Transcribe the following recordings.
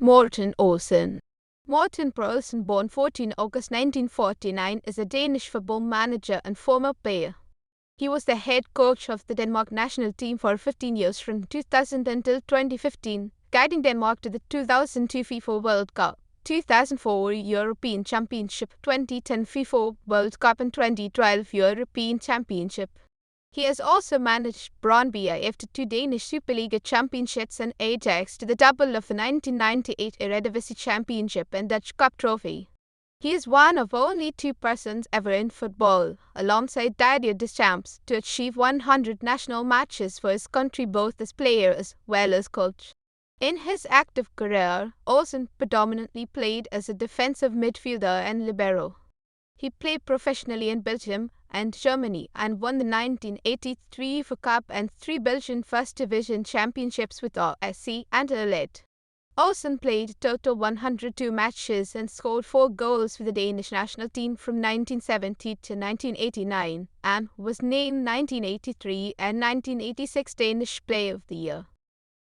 Morten Olsen. Morten Per Olsen, born 14 August 1949, is a Danish football manager and former player. He was the head coach of the Denmark national team for 15 years from 2000 until 2015, guiding Denmark to the 2002 FIFA World Cup, 2004 European Championship, 2010 FIFA World Cup and 2012 European Championship. He has also managed Brøndby IF to 2 Danish Superliga championships and Ajax to the double of the 1998 Eredivisie championship and Dutch Cup trophy. He is one of only 2 persons ever in football, alongside Didier Deschamps, to achieve 100 national matches for his country both as player as well as coach. In his active career, Olsen predominantly played as a defensive midfielder and libero. He played professionally in Belgium and Germany and won the 1983 FIFA Cup and 3 Belgian First Division championships with R.S.C and Anderlecht. Olsen played a total 102 matches and scored 4 goals for the Danish national team from 1970 to 1989 and was named 1983 and 1986 Danish Player of the Year.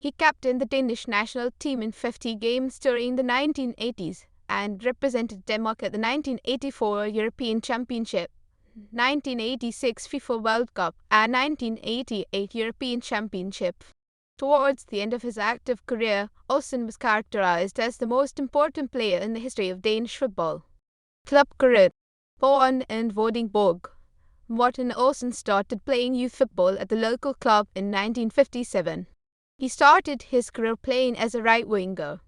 He captained the Danish national team in 50 games during the 1980s and represented Denmark at the 1984 European Championship, 1986 FIFA World Cup and 1988 European Championship. Towards the end of his active career, Olsen was characterized as the most important player in the history of Danish football. Club career. Born in Vordingborg, Morten Olsen started playing youth football at the local club in 1957. He started his career playing as a right winger.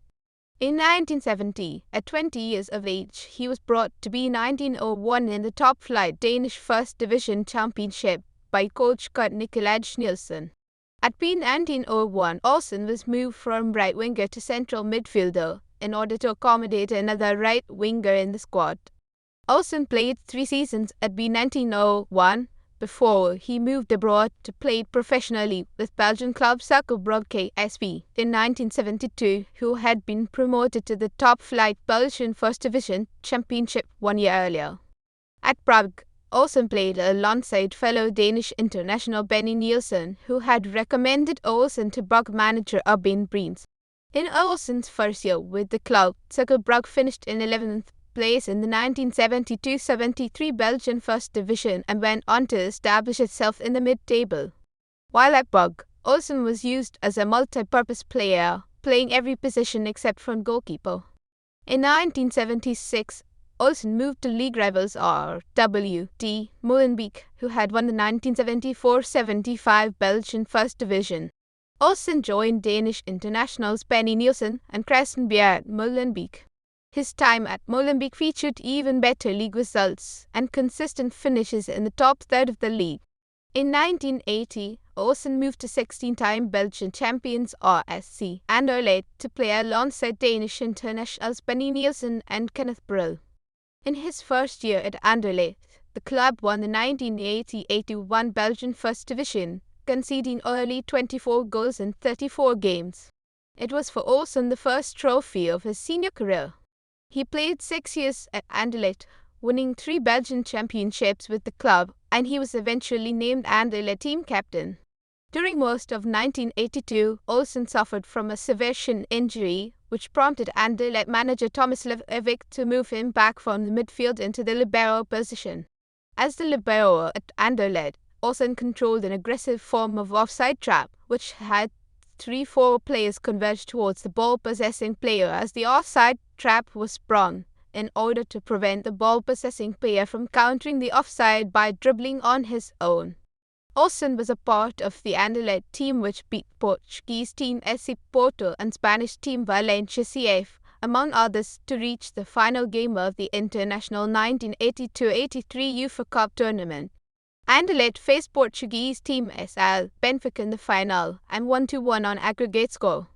In 1970, at 20 years of age, he was brought to be 1901 in the top-flight Danish First Division Championship by coach Kurt Nicolaj Nielsen. At B1901, Olsen was moved from right winger to central midfielder in order to accommodate another right winger in the squad. Olsen played 3 seasons at B1901 before he moved abroad to play professionally with Belgian club Cercle Brugge SV in 1972, who had been promoted to the top-flight Belgian First Division Championship 1 year earlier. At Brugge, Olsen played alongside fellow Danish international Benny Nielsen, who had recommended Olsen to Brugge manager Urban Breens. In Olsen's first year with the club, Cercle Brugge finished in 11th place in the 1972-73 Belgian First Division and went on to establish itself in the mid-table. While at Brugge, Olsen was used as a multi-purpose player, playing every position except front goalkeeper. In 1976, Olsen moved to league rivals RWD Molenbeek, who had won the 1974-75 Belgian First Division. Olsen joined Danish internationals Benny Nielsen and Christian Bjerre at Molenbeek. His time at Molenbeek featured even better league results and consistent finishes in the top third of the league. In 1980, Olsen moved to 16-time Belgian champions R.S.C. Anderlecht to play alongside Danish internationals Benny Nielsen and Kenneth Brill. In his first year at Anderlecht, the club won the 1980-81 Belgian First Division, conceding early 24 goals in 34 games. It was for Olsen the first trophy of his senior career. He played 6 years at Anderlecht, winning 3 Belgian championships with the club, and he was eventually named Anderlecht team captain. During most of 1982, Olsen suffered from a severe shin injury, which prompted Anderlecht manager Thomas Levik to move him back from the midfield into the libero position. As the libero at Anderlecht, Olsen controlled an aggressive form of offside trap, which had 3-4 players converge towards the ball-possessing player as the offside trap was sprung, in order to prevent the ball-possessing player from countering the offside by dribbling on his own. Olsen was a part of the Anderlecht team which beat Portuguese team R.S.C Porto and Spanish team Valencia CF, among others, to reach the final game of the international 1982-83 UEFA Cup tournament. Anderlecht faced Portuguese team SL Benfica in the final and won 2-1 on aggregate score.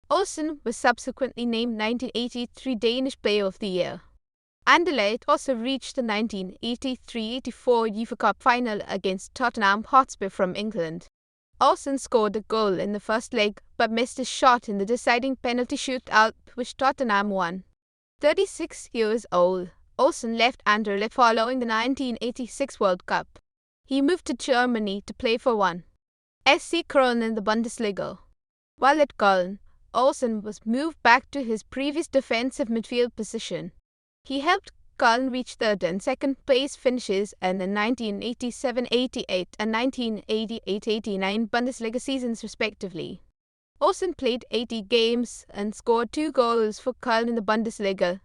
Olsen was subsequently named 1983 Danish Player of the Year. Anderlecht also reached the 1983-84 UEFA Cup final against Tottenham Hotspur from England. Olsen scored a goal in the first leg but missed a shot in the deciding penalty shootout, which Tottenham won. 36 years old, Olsen left Anderlecht following the 1986 World Cup. He moved to Germany to play for 1. SC Köln in the Bundesliga. While at Köln, Olsen was moved back to his previous defensive midfield position. He helped Köln reach third and second place finishes in the 1987-88 and 1988-89 Bundesliga seasons respectively. Olsen played 80 games and scored 2 goals for Köln in the Bundesliga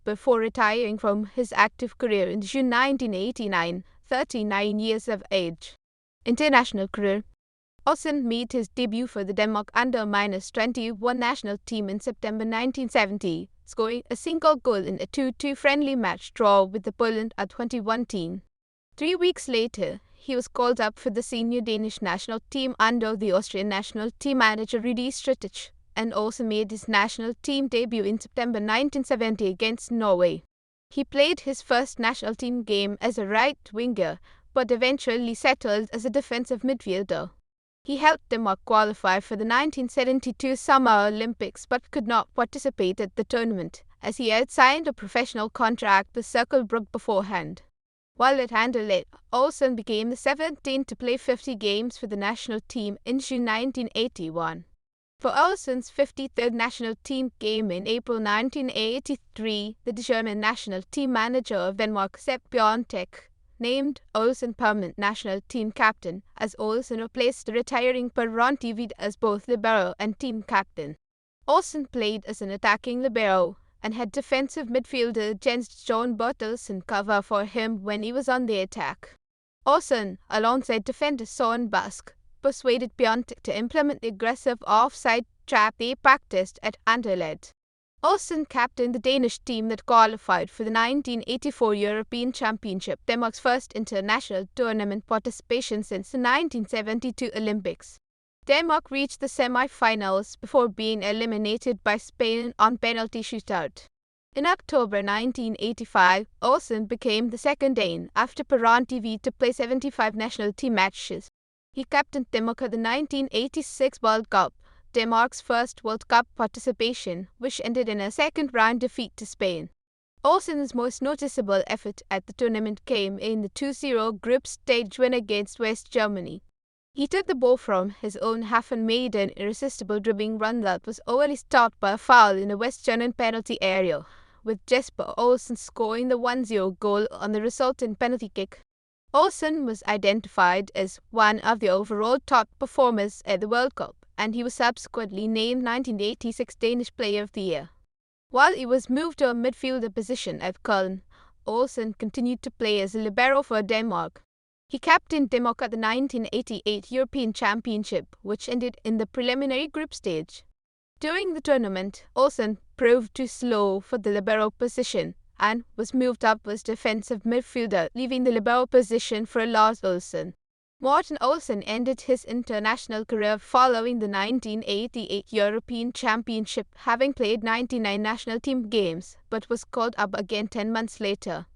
before retiring from his active career in June 1989, 39 years of age. International career. Olsen made his debut for the Denmark under-21 national team in September 1970, scoring a single goal in a 2-2 friendly match draw with the Poland U21 team. 3 weeks later, he was called up for the senior Danish national team under the Austrian national team manager Rudi Stritich, and also made his national team debut in September 1970 against Norway. He played his first national team game as a right winger, but eventually settled as a defensive midfielder. He helped Denmark qualify for the 1972 Summer Olympics but could not participate at the tournament, as he had signed a professional contract with Cercle Brugge beforehand. While at Anderlecht, Olsen became the 17th to play 50 games for the national team in June 1981. For Olsen's 53rd national team game in April 1983, the German national team manager of Denmark, Sepp Bjørntek, named Olsen permanent national team captain, as Olsen replaced the retiring Per Olsen as both libero and team captain. Olsen played as an attacking libero and had defensive midfielder Jens John Bertelsen cover for him when he was on the attack. Olsen, alongside defender Søren Busk, persuaded Bjørntek to implement the aggressive offside trap they practiced at Anderlecht. Olsen captained the Danish team that qualified for the 1984 European Championship, Denmark's first international tournament participation since the 1972 Olympics. Denmark reached the semi-finals before being eliminated by Spain on penalty shootout. In October 1985, Olsen became the second Dane after Per Olsen to play 75 national team matches. He captained Denmark at the 1986 World Cup, Denmark's first World Cup participation, which ended in a second-round defeat to Spain. Olsen's most noticeable effort at the tournament came in the 2-0 group stage win against West Germany. He took the ball from his own half and made an irresistible dribbling run that was only stopped by a foul in the West German penalty area, with Jesper Olsen scoring the 1-0 goal on the resultant penalty kick. Olsen was identified as one of the overall top performers at the World Cup, and he was subsequently named 1986 Danish Player of the Year. While he was moved to a midfielder position at Köln, Olsen continued to play as a libero for Denmark. He captained Denmark at the 1988 European Championship, which ended in the preliminary group stage. During the tournament, Olsen proved too slow for the libero position and was moved up as defensive midfielder, leaving the libero position for Lars Olsen. Morten Olsen ended his international career following the 1988 European Championship, having played 99 national team games, but was called up again 10 months later.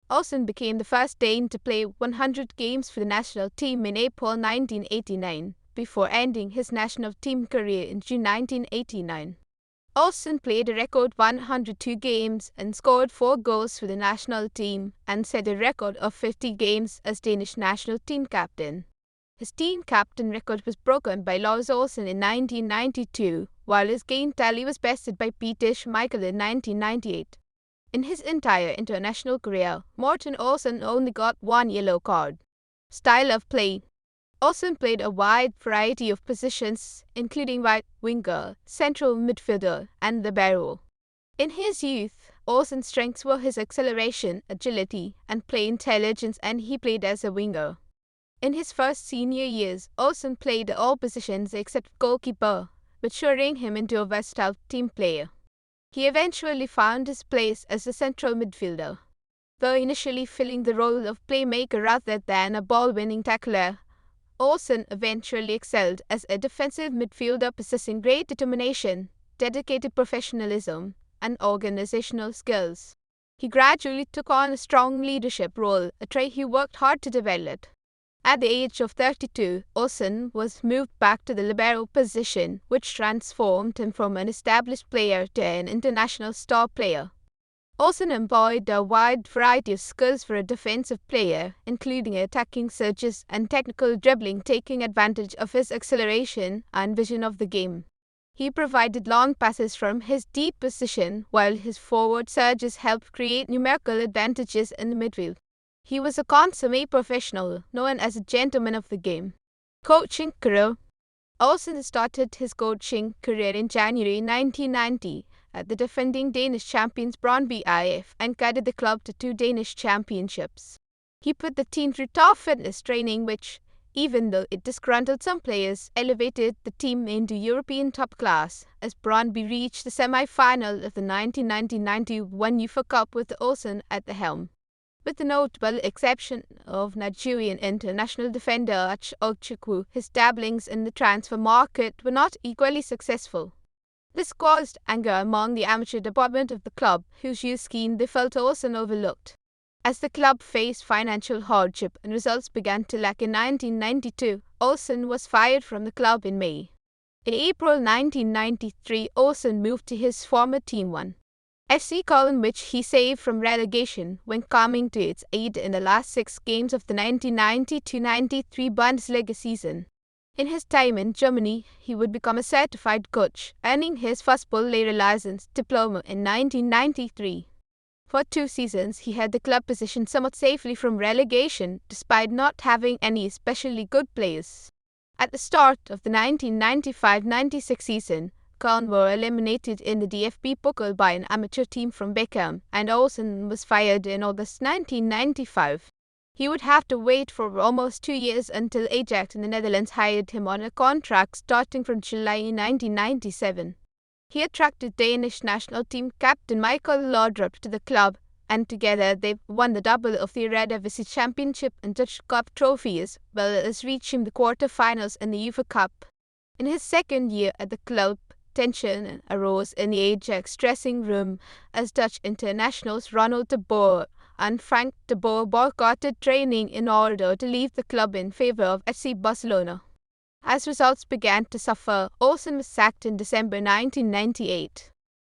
Olsen became the first Dane to play 100 games for the national team in April 1989, before ending his national team career in June 1989. Olsen played a record 102 games and scored 4 goals for the national team, and set a record of 50 games as Danish national team captain. His team captain record was broken by Lars Olsen in 1992, while his game tally was bested by Peter Schmeichel in 1998. In his entire international career, Morten Olsen only got 1 yellow card. Style of play. Olsen played a wide variety of positions, including right winger, central midfielder, and libero. In his youth, Olsen's strengths were his acceleration, agility, and play intelligence, and he played as a winger. In his first senior years, Olsen played all positions except goalkeeper, maturing him into a versatile team player. He eventually found his place as a central midfielder. Though initially filling the role of playmaker rather than a ball-winning tackler, Olsen eventually excelled as a defensive midfielder, possessing great determination, dedicated professionalism, and organizational skills. He gradually took on a strong leadership role, a trait he worked hard to develop. At the age of 32, Olsen was moved back to the libero position, which transformed him from an established player to an international star player. Olsen employed a wide variety of skills for a defensive player, including attacking surges and technical dribbling, taking advantage of his acceleration and vision of the game. He provided long passes from his deep position, while his forward surges helped create numerical advantages in the midfield. He was a consummate professional, known as a gentleman of the game. Coaching career. Olsen started his coaching career in January 1990 at the defending Danish champions Brøndby IF and guided the club to 2 Danish championships. He put the team through tough fitness training which, even though it disgruntled some players, elevated the team into European top class, as Brøndby reached the semi-final of the 1990-91 UEFA Cup with Olsen at the helm. With the notable exception of Nigerian international defender R.S.C, his dabblings in the transfer market were not equally successful. This caused anger among the amateur department of the club, whose youth scheme they felt Olsen overlooked. As the club faced financial hardship and results began to lack in 1992, Olsen was fired from the club in May. In April 1993, Olsen moved to his former team R.S.C, which he saved from relegation when coming to its aid in the last 6 games of the 1990-93 Bundesliga season. In his time in Germany, he would become a certified coach, earning his first Player license diploma in 1993. For 2 seasons, he had the club positioned somewhat safely from relegation, despite not having any especially good players. At the start of the 1995-96 season, Köln were eliminated in the DFB Pokal by an amateur team from Belgium, and Olsen was fired in August 1995. He would have to wait for almost 2 years until Ajax in the Netherlands hired him on a contract starting from July 1997. He attracted Danish national team captain Michael Laudrup to the club, and together they won the double of the Eredivisie Championship and Dutch Cup trophies, well as reaching the quarter-finals in the UEFA Cup. In his second year at the club, tension arose in the Ajax dressing room as Dutch internationals Ronald de Boer and Frank de Boer boycotted training in order to leave the club in favour of FC Barcelona. As results began to suffer, Olsen was sacked in December 1998.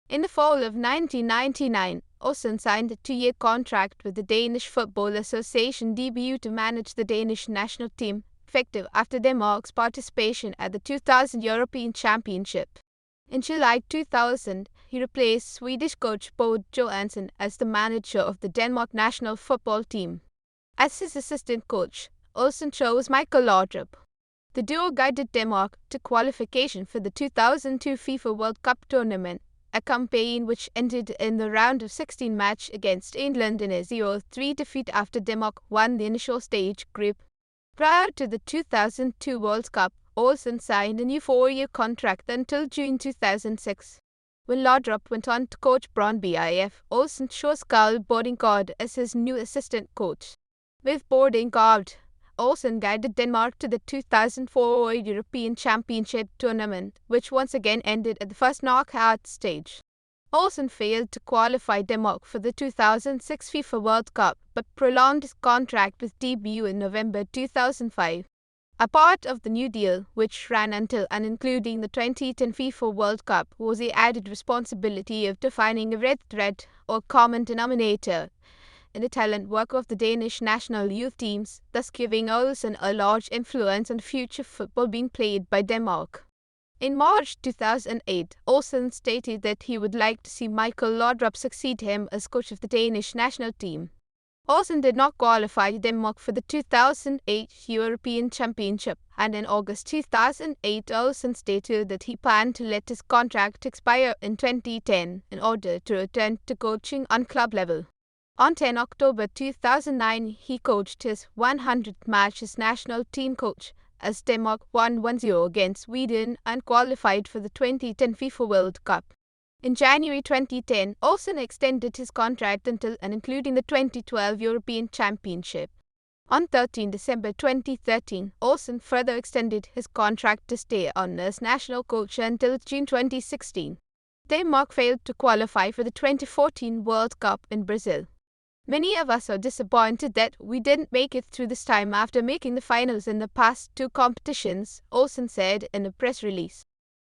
In the fall of 1999, Olsen signed a 2-year contract with the Danish Football Association DBU to manage the Danish national team, effective after Denmark's participation at the 2000 European Championship. In July 2000, he replaced Swedish coach Bo Johansson as the manager of the Denmark national football team. As his assistant coach, Olsen chose Michael Laudrup. The duo guided Denmark to qualification for the 2002 FIFA World Cup tournament, a campaign which ended in the round of 16 match against England in a 0-3 defeat after Denmark won the initial stage group. Prior to the 2002 World Cup, Olsen signed a new 4-year contract until June 2006. When Laudrup went on to coach Brøndby IF, Olsen chose Carl Bordinggaard as his new assistant coach. With Bordinggaard, Olsen guided Denmark to the 2004 European Championship tournament, which once again ended at the first knockout stage. Olsen failed to qualify Denmark for the 2006 FIFA World Cup, but prolonged his contract with DBU in November 2005. A part of the new deal, which ran until and including the 2010 FIFA World Cup, was the added responsibility of defining a red thread or common denominator in the talent work of the Danish national youth teams, thus giving Olsen a large influence on future football being played by Denmark. In March 2008, Olsen stated that he would like to see Michael Laudrup succeed him as coach of the Danish national team. Olsen did not qualify Denmark for the 2008 European Championship, and in August 2008 Olsen stated that he planned to let his contract expire in 2010 in order to return to coaching on club level. On 10 October 2009, he coached his 100th match as national team coach, as Denmark won 1-0 against Sweden and qualified for the 2010 FIFA World Cup. In January 2010, Olsen extended his contract until and including the 2012 European Championship. On 13 December 2013, Olsen further extended his contract to stay on as national coach until June 2016. Denmark failed to qualify for the 2014 World Cup in Brazil. Many of us are disappointed that we didn't make it through this time after making the finals in the past 2 competitions, Olsen said in a press release.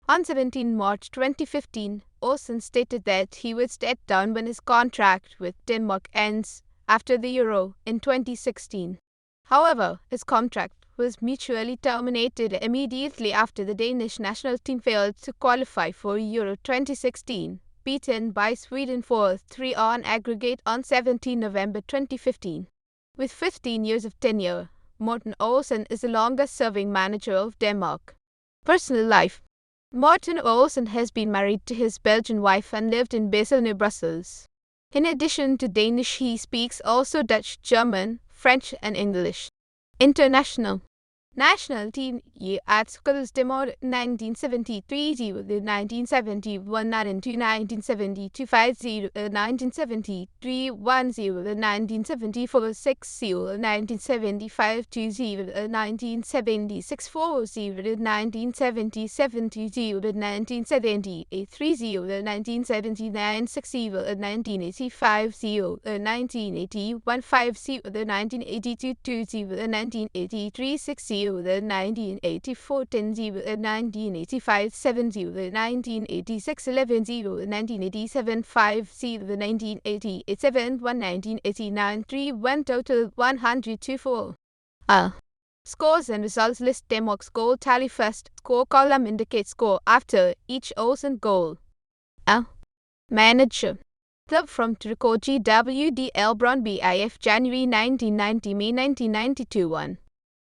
On 17 March 2015, Olsen stated that he would step down when his contract with Denmark ends after the Euro in 2016. However, his contract was mutually terminated immediately after the Danish national team failed to qualify for Euro 2016, beaten by Sweden 4-3 on aggregate on 17 November 2015. With 15 years of tenure, Morten Olsen is the longest-serving manager of Denmark. Personal life. Morten Olsen has been married to his Belgian wife and lived in Basel near Brussels. In addition to Danish, he speaks also Dutch, German, French and English. International. National team year at schools demo 1973 0 1971 92 1972 50 1973 10 1974 60 1975 20 1976 40 1977 20 1978 30 1979 60 1985 0 1981 50 1982 20 1983 60 1984 10 1985 7 1986 11 1987 5 1988 7 1989 3 1 total 124. Scores and results list. Denmark's goal tally first. Score column indicates score after each Olsen goal. Manager. Club from Turku GWDL Brøndby IF January 1990 May 1992 1.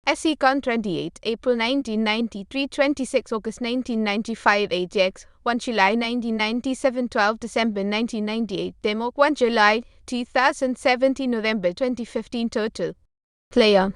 R.S.C. Con 28 April 1993 26 August 1995 Ajax 1 July 1997 12 December 1998 Denmark 1 July 2017 November 2015 Total Player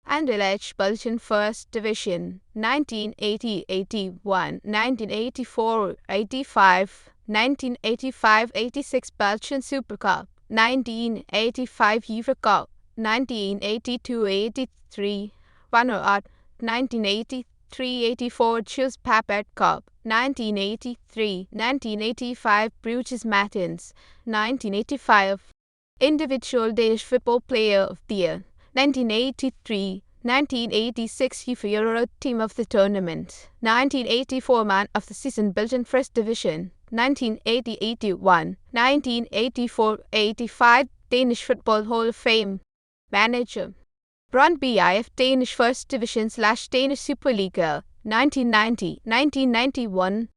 Anderlecht Belgian First Division 1980-81 1984-85 1985-86 Belgian Super Cup 1985 UEFA Cup 1982-83 runner-up 1983-84 Chills Papad Cup 1983 1985 Bruges Matins 1985 Individual Danish Football Player of the Year 1983 1986 FIFA Euro Team of the Tournament 1984 Man of the Season Belgian First Division 1980-81 1984-85 Danish Football Hall of Fame Manager Brøndby IF Danish First Division / Danish Superliga 1990-1991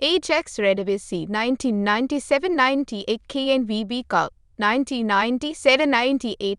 Ajax Eredivisie 1997-98 KNVB Cup 1997-98